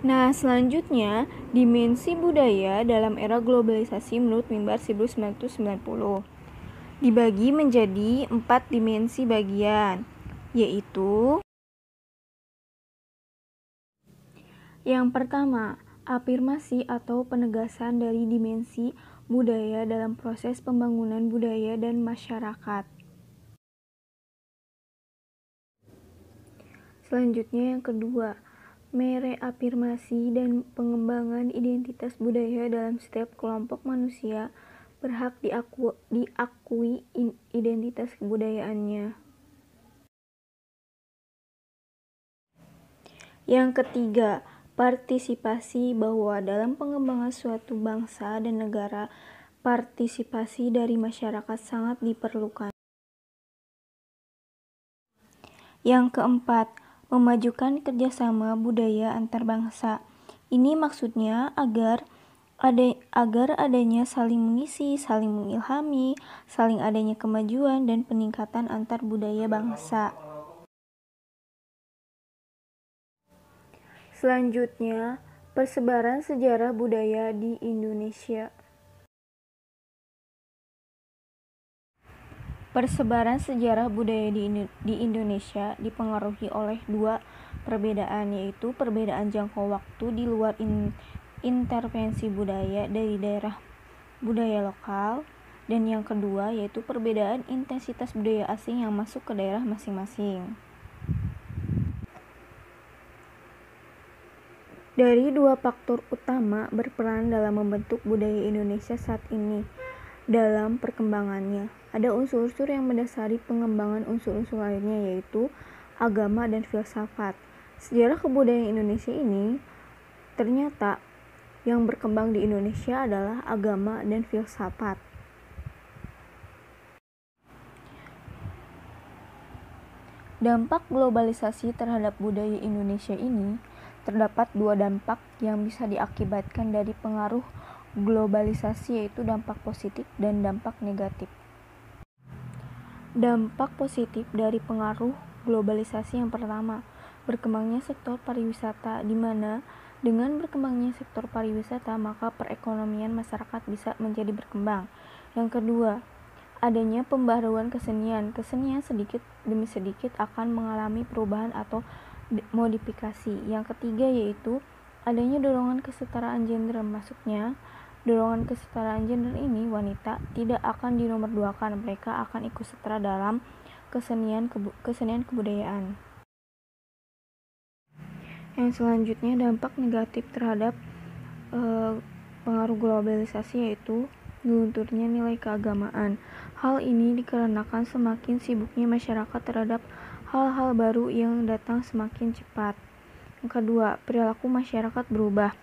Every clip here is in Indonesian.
Nah, selanjutnya, dimensi budaya dalam era globalisasi menurut Mimbar 1990 dibagi menjadi 4 dimensi bagian, yaitu yang pertama, afirmasi atau penegasan dari dimensi budaya dalam proses pembangunan budaya dan masyarakat. Selanjutnya yang kedua, mereafirmasi dan pengembangan identitas budaya dalam setiap kelompok manusia berhak diakui identitas kebudayaannya. Yang ketiga, partisipasi, bahwa dalam pengembangan suatu bangsa dan negara, partisipasi dari masyarakat sangat diperlukan. Yang keempat, memajukan kerjasama budaya antar bangsa. Ini maksudnya agar adanya saling mengisi, saling mengilhami, saling adanya kemajuan dan peningkatan antar budaya bangsa. Selanjutnya, persebaran sejarah budaya di Indonesia. Persebaran sejarah budaya di Indonesia dipengaruhi oleh dua perbedaan, yaitu perbedaan jangka waktu di luar intervensi budaya dari daerah budaya lokal, dan yang kedua yaitu perbedaan intensitas budaya asing yang masuk ke daerah masing-masing. Dari dua faktor utama berperan dalam membentuk budaya Indonesia saat ini dalam perkembangannya. Ada unsur-unsur yang mendasari pengembangan unsur-unsur lainnya, yaitu agama dan filsafat. Sejarah kebudayaan Indonesia ini ternyata yang berkembang di Indonesia adalah agama dan filsafat. Dampak globalisasi terhadap budaya Indonesia ini, terdapat dua dampak yang bisa diakibatkan dari pengaruh globalisasi, yaitu dampak positif dan dampak negatif. Dampak positif dari pengaruh globalisasi yang pertama, berkembangnya sektor pariwisata, di mana dengan berkembangnya sektor pariwisata maka perekonomian masyarakat bisa menjadi berkembang. Yang kedua, adanya pembaharuan kesenian. Kesenian sedikit demi sedikit akan mengalami perubahan atau modifikasi. Yang ketiga yaitu adanya dorongan kesetaraan gender. Maksudnya, dorongan kesetaraan gender ini wanita tidak akan dinomorduakan, mereka akan ikut setara dalam kesenian kebudayaan. Yang selanjutnya, dampak negatif terhadap pengaruh globalisasi yaitu lunturnya nilai keagamaan. Hal ini dikarenakan semakin sibuknya masyarakat terhadap hal-hal baru yang datang semakin cepat. Yang kedua, perilaku masyarakat berubah.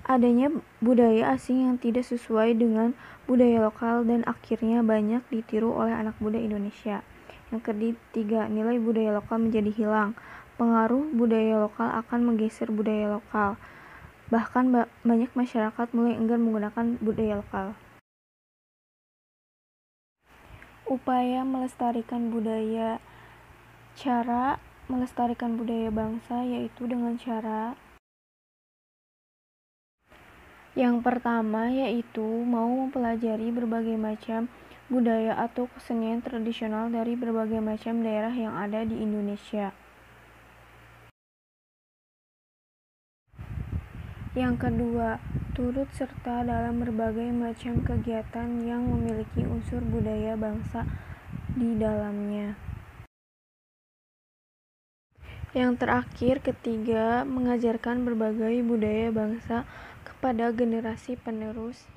Adanya budaya asing yang tidak sesuai dengan budaya lokal dan akhirnya banyak ditiru oleh anak muda Indonesia. Yang ketiga, nilai budaya lokal menjadi hilang. Pengaruh budaya lokal akan menggeser budaya lokal. Bahkan banyak masyarakat mulai enggan menggunakan budaya lokal. Upaya melestarikan budaya. Cara melestarikan budaya bangsa yaitu dengan cara yang pertama yaitu mau mempelajari berbagai macam budaya atau kesenian tradisional dari berbagai macam daerah yang ada di Indonesia. Yang kedua, turut serta dalam berbagai macam kegiatan yang memiliki unsur budaya bangsa di dalamnya. Yang terakhir, ketiga, mengajarkan berbagai budaya bangsa kepada generasi penerus.